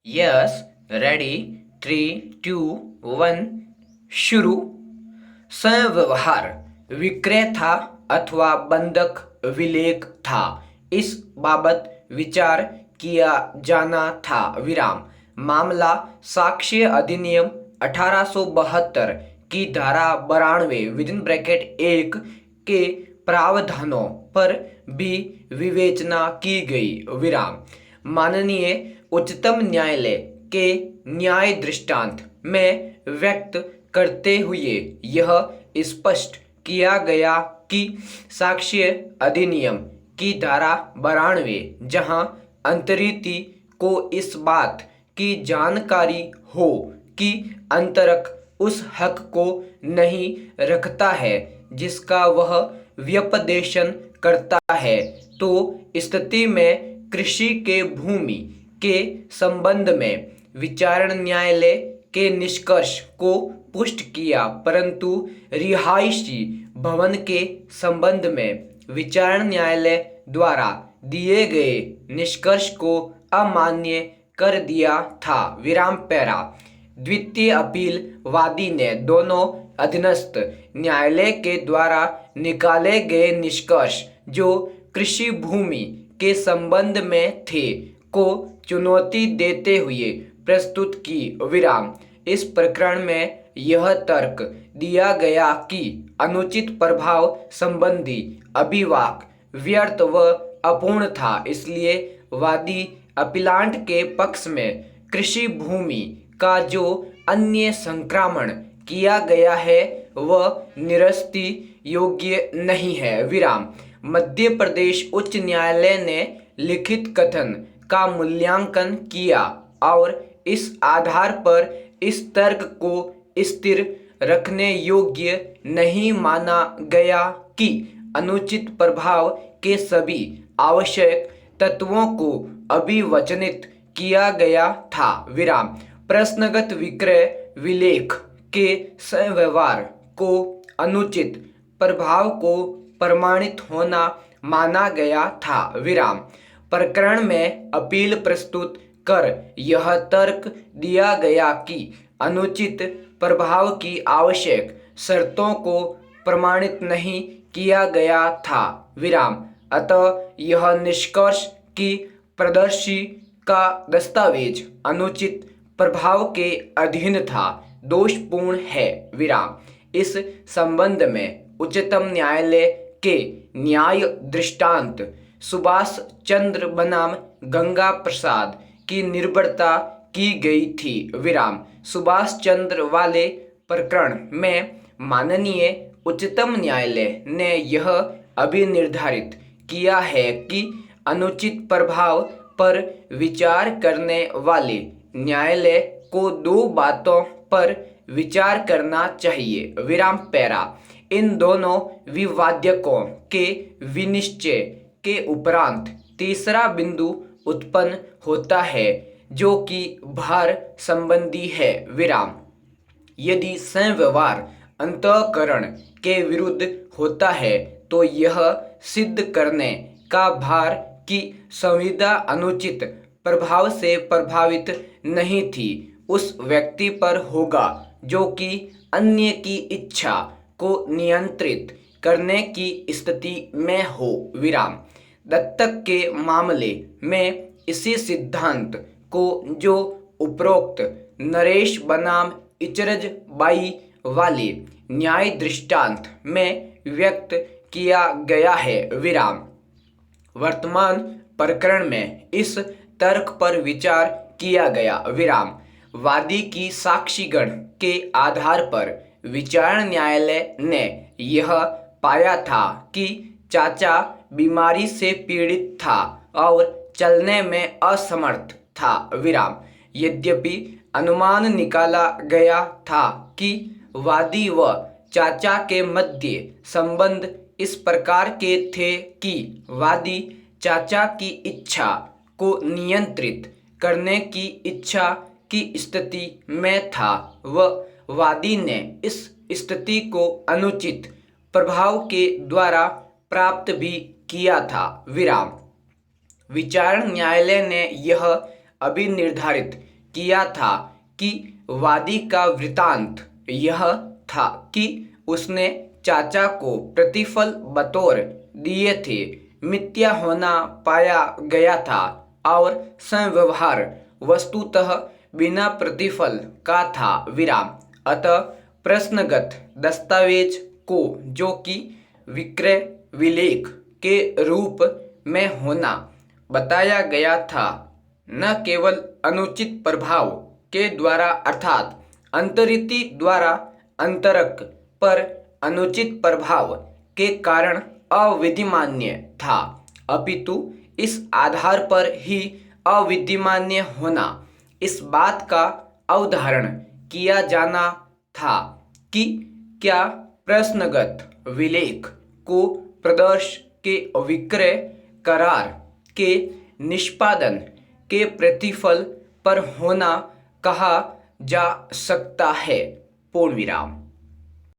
Yes, ready, 3, 2, 1, शुरू। संव्यवहार विक्रय था अथवा बंधक विलेख था, इस बाबत विचार किया जाना था। विराम। मामला साक्ष्य अधिनियम 1872 की धारा 92 विदिन ब्रैकेट 1 के प्रावधानों पर भी विवेचना की गई। विराम। माननीय उच्चतम न्यायालय के न्याय दृष्टांत में व्यक्त करते हुए यह स्पष्ट किया गया कि साक्ष्य अधिनियम की धारा 92 जहां अंतरिति को इस बात की जानकारी हो कि अंतरक उस हक को नहीं रखता है जिसका वह व्यपदेशन करता है, तो स्थिति में कृषि के भूमि के संबंध में विचारण न्यायालय के निष्कर्ष को पुष्ट किया, परंतु रिहायशी भवन के संबंध में विचारण न्यायालय द्वारा दिए गए निष्कर्ष को अमान्य कर दिया था। विराम पैरा। द्वितीय अपील वादी ने दोनों अधीनस्थ न्यायालय के द्वारा निकाले गए निष्कर्ष जो कृषि भूमि के संबंध में थे को चुनौती देते हुए प्रस्तुत की। विराम। इस प्रकरण में यह तर्क दिया गया कि अनुचित प्रभाव संबंधी अभिवाक व्यर्थ व अपूर्ण था, इसलिए वादी अपीलांट के पक्ष में कृषि भूमि का जो अन्य संक्रमण किया गया है वह निरस्ती योग्य नहीं है। विराम। मध्य प्रदेश उच्च न्यायालय ने लिखित कथन का मूल्यांकन किया और इस आधार पर इस तर्क को स्थिर रखने योग्य नहीं माना गया कि अनुचित प्रभाव के सभी आवश्यक तत्वों को अभिवचनित किया गया था। विराम। प्रश्नगत विक्रय विलेख के संव्यवहार को अनुचित प्रभाव को प्रमाणित होना माना गया था। विराम। प्रकरण में अपील प्रस्तुत कर यह तर्क दिया गया कि अनुचित प्रभाव की आवश्यक शर्तों को प्रमाणित नहीं किया गया था। विराम। अतः यह निष्कर्ष कि प्रदर्शी का दस्तावेज अनुचित प्रभाव के अधीन था दोषपूर्ण है। विराम। इस संबंध में उच्चतम न्यायालय के न्याय दृष्टांत सुभाष चंद्र बनाम गंगा प्रसाद की निर्भरता की गई थी। विराम। सुभाष चंद्र वाले प्रकरण में माननीय उच्चतम न्यायालय ने यह अभिनिर्धारित किया है कि अनुचित प्रभाव पर विचार करने वाले न्यायालय को दो बातों पर विचार करना चाहिए। विराम पैरा। इन दोनों विवाद्यकों के विनिश्चय के उपरांत तीसरा बिंदु उत्पन्न होता है जो कि भार संबंधी है। विराम। यदि संव्यवहार अंतःकरण के विरुद्ध होता है तो यह सिद्ध करने का भार की संविदा अनुचित प्रभाव से प्रभावित नहीं थी उस व्यक्ति पर होगा जो कि अन्य की इच्छा को नियंत्रित करने की स्थिति में हो। विराम। दत्तक के मामले में इसी सिद्धांत को जो उपरोक्त नरेश बनाम इचरज बाई वाले न्याय दृष्टांत में व्यक्त किया गया है। विराम। वर्तमान प्रकरण में इस तर्क पर विचार किया गया। विराम। वादी की साक्षीगण के आधार पर विचारण न्यायालय ने यह पाया था कि चाचा बीमारी से पीड़ित था और चलने में असमर्थ था। विराम। यद्यपि अनुमान निकाला गया था कि वादी व चाचा के मध्य संबंध इस प्रकार के थे कि वादी चाचा की इच्छा को नियंत्रित करने की इच्छा की स्थिति में था व वादी ने इस स्थिति को अनुचित प्रभाव के द्वारा प्राप्त भी किया था। विराम। विचारण न्यायालय ने यह अभिनिर्धारित किया था कि वादी का वृतांत यह था कि उसने चाचा को प्रतिफल बतौर दिए थे, मिथ्या होना पाया गया था और संव्यवहार वस्तुतः बिना प्रतिफल का था विराम। अतः प्रश्नगत दस्तावेज को, जो कि विक्रय विलेख के रूप में होना बताया गया था, न केवल अनुचित प्रभाव के द्वारा अर्थात अंतरीति द्वारा अंतरक पर अनुचित प्रभाव के कारण अविधिमान्य था, अपितु इस आधार पर ही अविधिमान्य होना इस बात का अवधारण किया जाना था कि क्या प्रश्नगत विलेख को प्रदर्श के विक्रय करार के निष्पादन के प्रतिफल पर होना कहा जा सकता है। पूर्ण विराम।